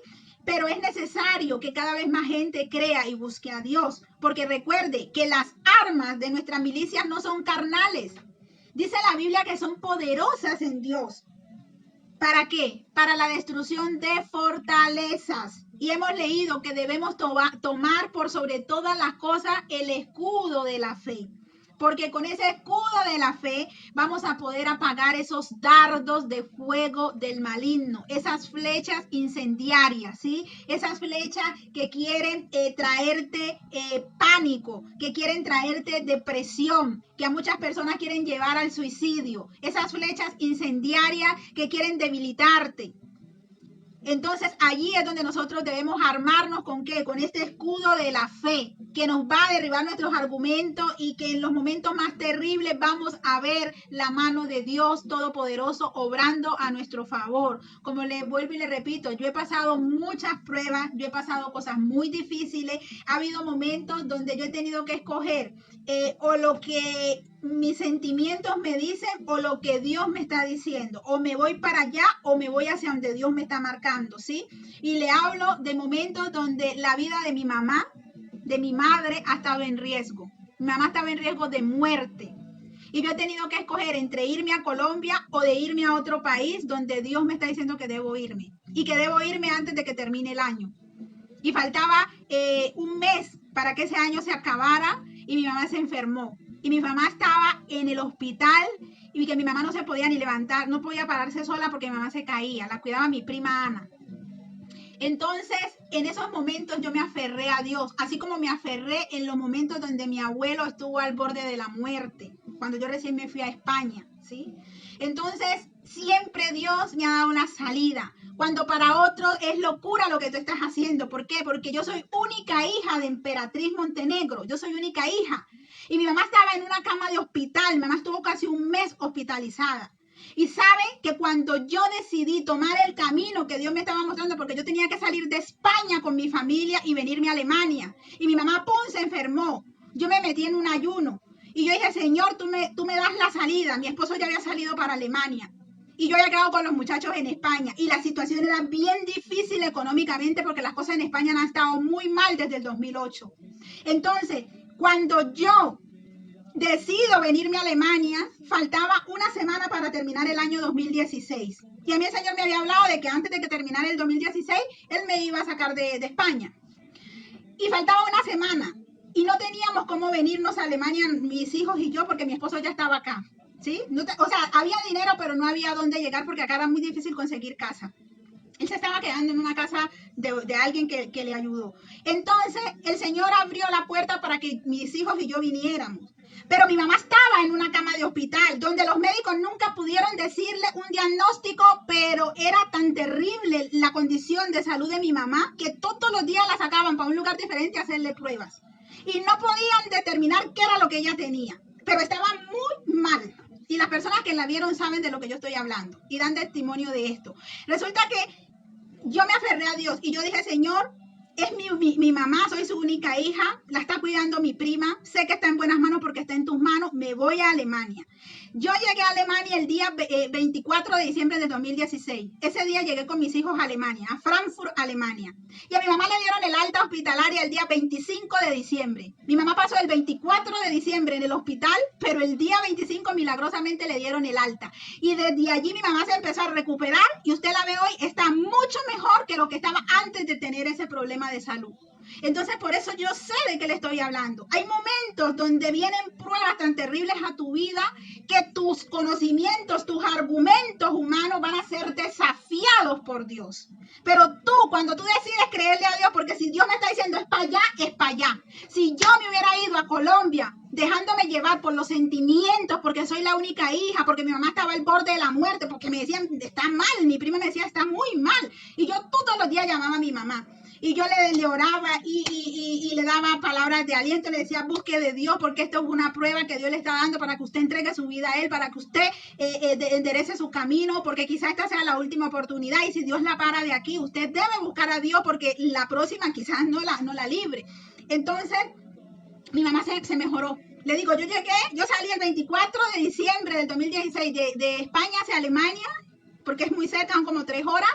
Pero es necesario que cada vez más gente crea y busque a Dios, porque recuerde que las armas de nuestras milicias no son carnales. Dice la Biblia que son poderosas en Dios. ¿Para qué? Para la destrucción de fortalezas. Y hemos leído que debemos tomar por sobre todas las cosas el escudo de la fe. Porque con ese escudo de la fe vamos a poder apagar esos dardos de fuego del maligno, esas flechas incendiarias, ¿sí? Esas flechas que quieren traerte pánico, que quieren traerte depresión, que a muchas personas quieren llevar al suicidio, esas flechas incendiarias que quieren debilitarte. Entonces allí es donde nosotros debemos armarnos ¿con qué? Con este escudo de la fe que nos va a derribar nuestros argumentos y que en los momentos más terribles vamos a ver la mano de Dios Todopoderoso obrando a nuestro favor. Como le vuelvo y le repito, yo he pasado muchas pruebas, yo he pasado cosas muy difíciles, ha habido momentos donde yo he tenido que escoger o lo que mis sentimientos me dicen o lo que Dios me está diciendo, o me voy para allá o me voy hacia donde Dios me está marcando, ¿sí? Y le hablo de momentos donde la vida de mi mamá, de mi madre ha estado en riesgo. Mi mamá estaba en riesgo de muerte. Y yo he tenido que escoger entre irme a Colombia o de irme a otro país donde Dios me está diciendo que debo irme. Y que debo irme antes de que termine el año. Y faltaba un mes para que ese año se acabara y mi mamá se enfermó. Y mi mamá estaba en el hospital y que mi mamá no se podía ni levantar, no podía pararse sola porque mi mamá se caía. La cuidaba mi prima Ana. Entonces, en esos momentos yo me aferré a Dios, así como me aferré en los momentos donde mi abuelo estuvo al borde de la muerte, cuando yo recién me fui a España, ¿sí? Entonces, siempre Dios me ha dado una salida, cuando para otros es locura lo que tú estás haciendo. ¿Por qué? Porque yo soy única hija de Emperatriz Montenegro, yo soy única hija. Y mi mamá estaba en una cama de hospital, mi mamá estuvo casi un mes hospitalizada. Y saben que cuando yo decidí tomar el camino que Dios me estaba mostrando, porque yo tenía que salir de España con mi familia y venirme a Alemania, y mi mamá se enfermó, yo me metí en un ayuno, y yo dije, Señor, tú me das la salida. Mi esposo ya había salido para Alemania, y yo había quedado con los muchachos en España, y la situación era bien difícil económicamente, porque las cosas en España han estado muy mal desde el 2008. Entonces, cuando yo decido venirme a Alemania, faltaba una semana para terminar el año 2016. Y a mí el Señor me había hablado de que antes de que terminara el 2016, Él me iba a sacar de España. Y faltaba una semana. Y no teníamos cómo venirnos a Alemania, mis hijos y yo, porque mi esposo ya estaba acá. ¿Sí? O sea, había dinero, pero no había dónde llegar porque acá era muy difícil conseguir casa. Él se estaba quedando en una casa de alguien que le ayudó. Entonces, el Señor abrió la puerta para que mis hijos y yo viniéramos. Pero mi mamá estaba en una cama de hospital, donde los médicos nunca pudieron decirle un diagnóstico, pero era tan terrible la condición de salud de mi mamá que todos los días la sacaban para un lugar diferente a hacerle pruebas. Y no podían determinar qué era lo que ella tenía, pero estaba muy mal. Y las personas que la vieron saben de lo que yo estoy hablando y dan testimonio de esto. Resulta que yo me aferré a Dios y yo dije, Señor, es mi mamá, soy su única hija, la está cuidando mi prima, sé que está en buenas manos porque está en tus manos, me voy a Alemania. Yo llegué a Alemania el día 24 de diciembre de 2016. Ese día llegué con mis hijos a Alemania, a Frankfurt, Alemania. Y a mi mamá le dieron el alta hospitalaria el día 25 de diciembre. Mi mamá pasó el 24 de diciembre en el hospital, pero el día 25 milagrosamente le dieron el alta. Y desde allí mi mamá se empezó a recuperar y usted la ve hoy, está mucho mejor que lo que estaba antes de tener ese problema de salud. Entonces, por eso yo sé de qué le estoy hablando. Hay momentos donde vienen pruebas tan terribles a tu vida que tus conocimientos, tus argumentos humanos van a ser desafiados por Dios. Pero tú, cuando tú decides creerle a Dios, porque si Dios me está diciendo es para allá, es para allá. Si yo me hubiera ido a Colombia dejándome llevar por los sentimientos, porque soy la única hija, porque mi mamá estaba al borde de la muerte, porque me decían, está mal, mi prima me decía, está muy mal. Y yo todos los días llamaba a mi mamá. Y yo le oraba y le daba palabras de aliento, le decía, busque de Dios, porque esto es una prueba que Dios le está dando para que usted entregue su vida a Él, para que usted enderece su camino, porque quizás esta sea la última oportunidad, y si Dios la para de aquí, usted debe buscar a Dios, porque la próxima quizás no la libre. Entonces, mi mamá se mejoró. Le digo, yo salí el 24 de diciembre del 2016 de España hacia Alemania, porque es muy cerca, son como 3 horas,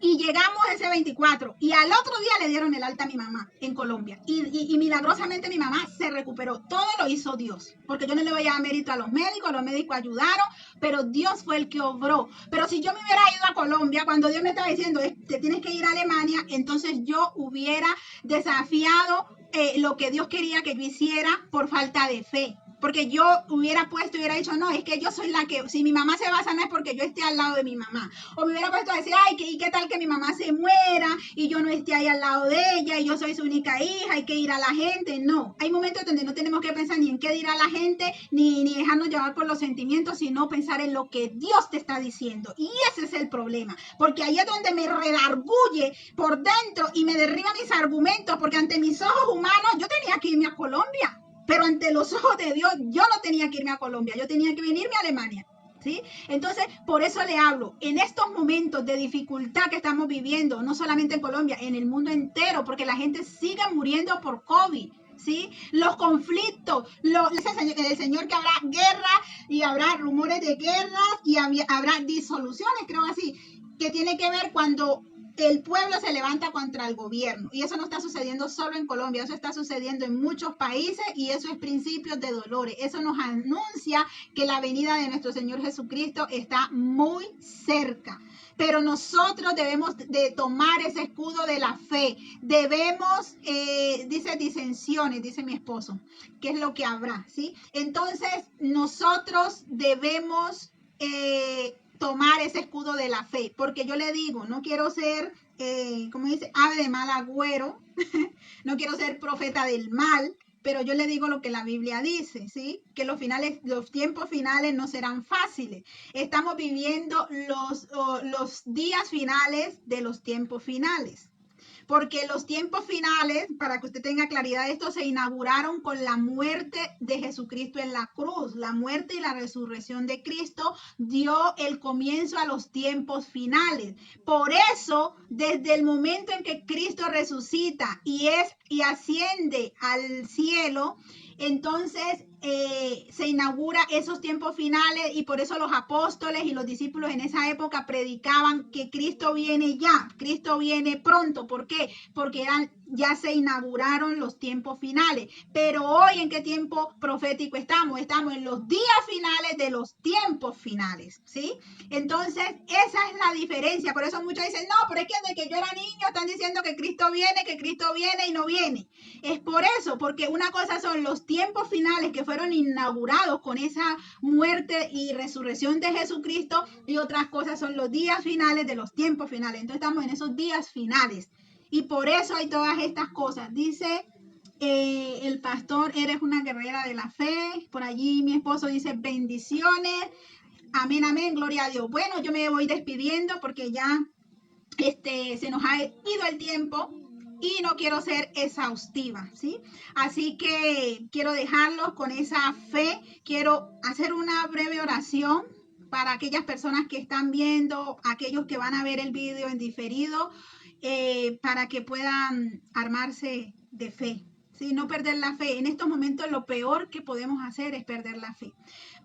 y llegamos ese 24, y al otro día le dieron el alta a mi mamá en Colombia, y milagrosamente mi mamá se recuperó. Todo lo hizo Dios, porque yo no le voy a dar mérito a los médicos ayudaron, pero Dios fue el que obró. Pero si yo me hubiera ido a Colombia, cuando Dios me estaba diciendo, te tienes que ir a Alemania, entonces yo hubiera desafiado lo que Dios quería que yo hiciera por falta de fe. Porque yo hubiera dicho, no, es que yo soy la que, si mi mamá se va a sanar es porque yo esté al lado de mi mamá. O me hubiera puesto a decir, ay, ¿qué tal que mi mamá se muera y yo no esté ahí al lado de ella y yo soy su única hija, hay que ir a la gente? No, hay momentos donde no tenemos que pensar ni en qué dirá la gente, ni dejarnos llevar por los sentimientos, sino pensar en lo que Dios te está diciendo. Y ese es el problema, porque ahí es donde me redarguye por dentro y me derriba mis argumentos, porque ante mis ojos humanos yo tenía que irme a Colombia. Pero ante los ojos de Dios, yo no tenía que irme a Colombia, yo tenía que venirme a Alemania, ¿sí? Entonces, por eso le hablo, en estos momentos de dificultad que estamos viviendo, no solamente en Colombia, en el mundo entero, porque la gente sigue muriendo por COVID, ¿sí? Los conflictos, dice el Señor que habrá guerra y habrá rumores de guerras y habrá disoluciones, creo así, que tiene que ver cuando el pueblo se levanta contra el gobierno, y eso no está sucediendo solo en Colombia, eso está sucediendo en muchos países, y eso es principios de dolores. Eso nos anuncia que la venida de nuestro Señor Jesucristo está muy cerca. Pero nosotros debemos de tomar ese escudo de la fe. Debemos, dice disensiones, dice mi esposo, que es lo que habrá, ¿sí? Entonces, nosotros debemos tomar ese escudo de la fe, porque yo le digo, no quiero ser, como dice, ave de mal agüero, no quiero ser profeta del mal, pero yo le digo lo que la Biblia dice, ¿sí? Que los tiempos finales no serán fáciles. Estamos viviendo los días finales de los tiempos finales. Porque los tiempos finales, para que usted tenga claridad, estos se inauguraron con la muerte de Jesucristo en la cruz. La muerte y la resurrección de Cristo dio el comienzo a los tiempos finales. Por eso, desde el momento en que Cristo resucita y asciende al cielo, entonces se inaugura esos tiempos finales, y por eso los apóstoles y los discípulos en esa época predicaban que Cristo viene ya, Cristo viene pronto. ¿Por qué? Porque ya se inauguraron los tiempos finales. Pero hoy, ¿en qué tiempo profético estamos? Estamos en los días finales de los tiempos finales, ¿sí? Entonces, esa es la diferencia. Por eso muchos dicen, no, pero es que desde que yo era niño están diciendo que Cristo viene y no viene. Es por eso, porque una cosa son los tiempos finales que fueron inaugurados con esa muerte y resurrección de Jesucristo, y otras cosas son los días finales de los tiempos finales. Entonces estamos en esos días finales, y por eso hay todas estas cosas. Dice el pastor, eres una guerrera de la fe. Por allí mi esposo dice, bendiciones, amén, amén, gloria a Dios. Bueno, yo me voy despidiendo porque ya se nos ha ido el tiempo y no quiero ser exhaustiva, ¿sí? Así que quiero dejarlos con esa fe. Quiero hacer una breve oración para aquellas personas que están viendo, aquellos que van a ver el video en diferido. para que puedan armarse de fe. ¿Sí? No perder la fe. En estos momentos lo peor que podemos hacer es perder la fe.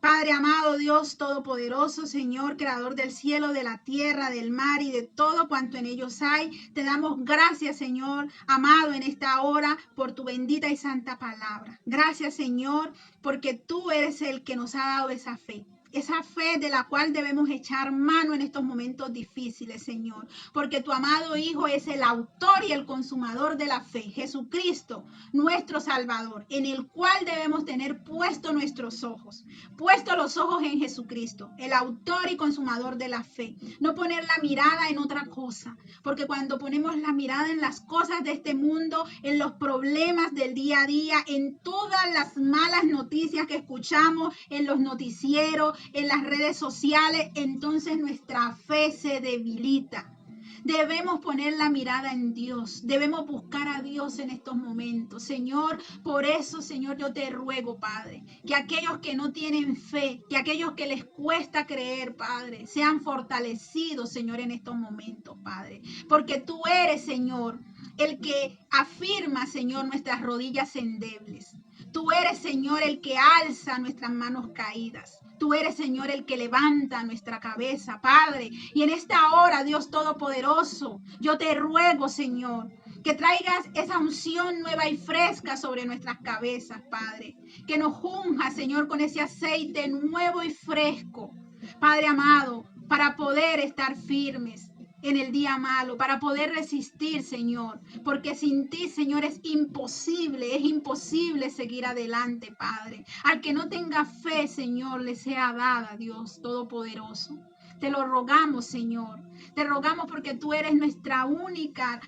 Padre amado, Dios todopoderoso, Señor, creador del cielo, de la tierra, del mar y de todo cuanto en ellos hay, te damos gracias, Señor, amado, en esta hora por tu bendita y santa palabra. Gracias, Señor, porque tú eres el que nos ha dado esa fe. Esa fe de la cual debemos echar mano en estos momentos difíciles, Señor, porque tu amado Hijo es el autor y el consumador de la fe, Jesucristo, nuestro Salvador, en el cual debemos tener puesto nuestros ojos, puesto los ojos en Jesucristo, el autor y consumador de la fe. No poner la mirada en otra cosa, porque cuando ponemos la mirada en las cosas de este mundo, en los problemas del día a día, en todas las malas noticias que escuchamos en los noticieros, en las redes sociales, entonces nuestra fe se debilita. Debemos poner la mirada en Dios, debemos buscar a Dios en estos momentos, Señor. Por eso, Señor, yo te ruego, Padre, que aquellos que no tienen fe, que aquellos que les cuesta creer, Padre, sean fortalecidos, Señor, en estos momentos, Padre, porque tú eres, Señor, el que afirma, Señor, nuestras rodillas endebles. Tú eres, Señor, el que alza nuestras manos caídas. Tú eres, Señor, el que levanta nuestra cabeza, Padre. Y en esta hora, Dios Todopoderoso, yo te ruego, Señor, que traigas esa unción nueva y fresca sobre nuestras cabezas, Padre. Que nos unja, Señor, con ese aceite nuevo y fresco, Padre amado, para poder estar firmes en el día malo, para poder resistir, Señor, porque sin ti, Señor, es imposible seguir adelante, Padre. Al que no tenga fe, Señor, le sea dada, Dios Todopoderoso. Te lo rogamos, Señor. Te rogamos porque tú eres nuestra única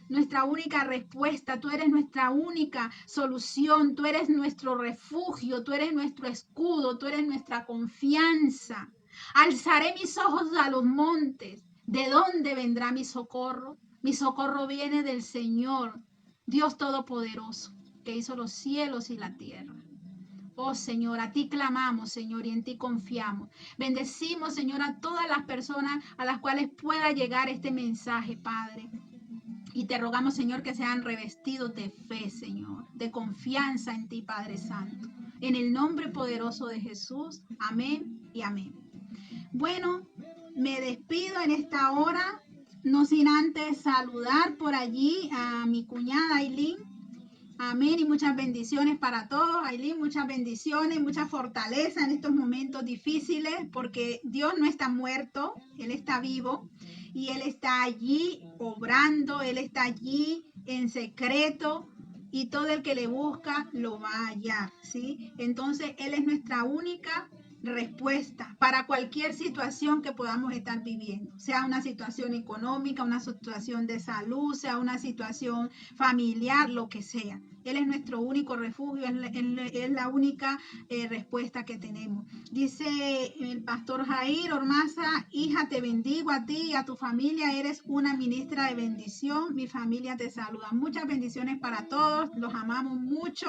respuesta. Tú eres nuestra única solución. Tú eres nuestro refugio. Tú eres nuestro escudo. Tú eres nuestra confianza. Alzaré mis ojos a los montes. ¿De dónde vendrá mi socorro? Mi socorro viene del Señor, Dios Todopoderoso, que hizo los cielos y la tierra. Oh Señor, a ti clamamos, Señor, y en ti confiamos. Bendecimos, Señor, a todas las personas a las cuales pueda llegar este mensaje, Padre. Y te rogamos, Señor, que sean revestidos de fe, Señor, de confianza en ti, Padre Santo. En el nombre poderoso de Jesús, amén y amén. Bueno, me despido en esta hora, no sin antes saludar por allí a mi cuñada Aileen. Amén y muchas bendiciones para todos. Aileen, muchas bendiciones, mucha fortaleza en estos momentos difíciles, porque Dios no está muerto, Él está vivo y Él está allí obrando, Él está allí en secreto y todo el que le busca lo va a hallar, ¿sí? Entonces Él es nuestra única respuesta para cualquier situación que podamos estar viviendo, sea una situación económica, una situación de salud, sea una situación familiar, lo que sea. Él es nuestro único refugio, es la única respuesta que tenemos. Dice el pastor Jair Ormaza: hija, te bendigo a ti y a tu familia, eres una ministra de bendición, mi familia te saluda. Muchas bendiciones para todos, los amamos mucho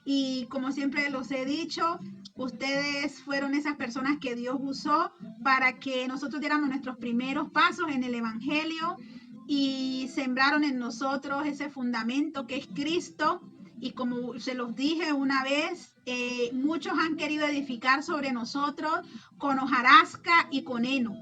y como siempre los he dicho, ustedes fueron esas personas que Dios usó para que nosotros diéramos nuestros primeros pasos en el Evangelio y sembraron en nosotros ese fundamento que es Cristo. Y como se los dije una vez, muchos han querido edificar sobre nosotros con hojarasca y con heno.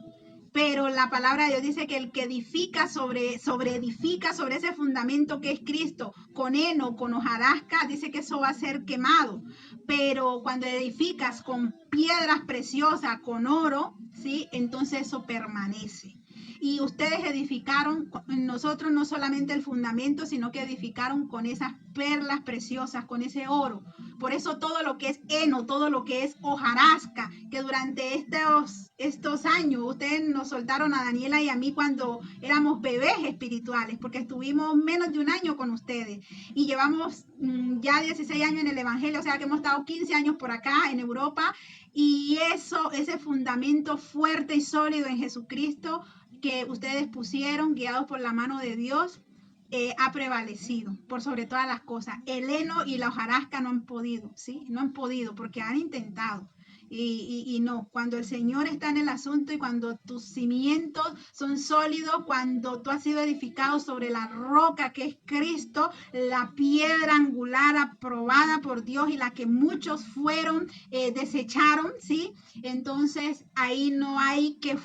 Pero la palabra de Dios dice que el que edifica edifica sobre ese fundamento que es Cristo, con heno, con hojarasca, dice que eso va a ser quemado. Pero cuando edificas con piedras preciosas, con oro, ¿sí? Entonces eso permanece. Y ustedes edificaron nosotros no solamente el fundamento, sino que edificaron con esas perlas preciosas, con ese oro. Por eso todo lo que es heno, todo lo que es hojarasca, que durante estos años ustedes nos soltaron a Daniela y a mí cuando éramos bebés espirituales, porque estuvimos menos de un año con ustedes y llevamos ya 16 años en el Evangelio, o sea que hemos estado 15 años por acá en Europa, y ese fundamento fuerte y sólido en Jesucristo que ustedes pusieron, guiados por la mano de Dios, ha prevalecido por sobre todas las cosas. El heno y la hojarasca no han podido, ¿sí? No han podido porque han intentado. Y no, cuando el Señor está en el asunto y cuando tus cimientos son sólidos, cuando tú has sido edificado sobre la roca que es Cristo, la piedra angular aprobada por Dios y la que muchos fueron, desecharon, ¿sí? Entonces ahí no hay que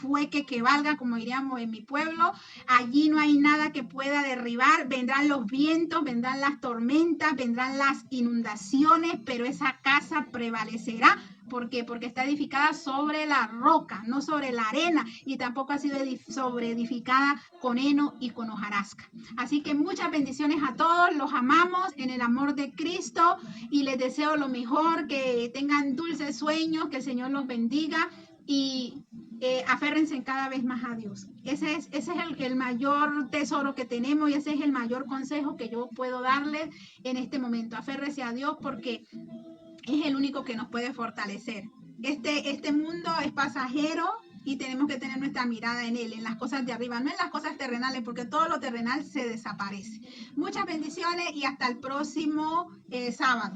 valga, como diríamos en mi pueblo, allí no hay nada que pueda derribar, vendrán los vientos, vendrán las tormentas, vendrán las inundaciones, pero esa casa prevalecerá. ¿Por qué? Porque está edificada sobre la roca, no sobre la arena, y tampoco ha sido sobre edificada con heno y con hojarasca. Así que muchas bendiciones a todos, los amamos en el amor de Cristo y les deseo lo mejor, que tengan dulces sueños, que el Señor los bendiga y aférrense cada vez más a Dios. Ese es el mayor tesoro que tenemos y ese es el mayor consejo que yo puedo darles en este momento. Aférrese a Dios porque es el único que nos puede fortalecer. Este mundo es pasajero y tenemos que tener nuestra mirada en él, en las cosas de arriba, no en las cosas terrenales, porque todo lo terrenal se desaparece. Muchas bendiciones y hasta el próximo sábado.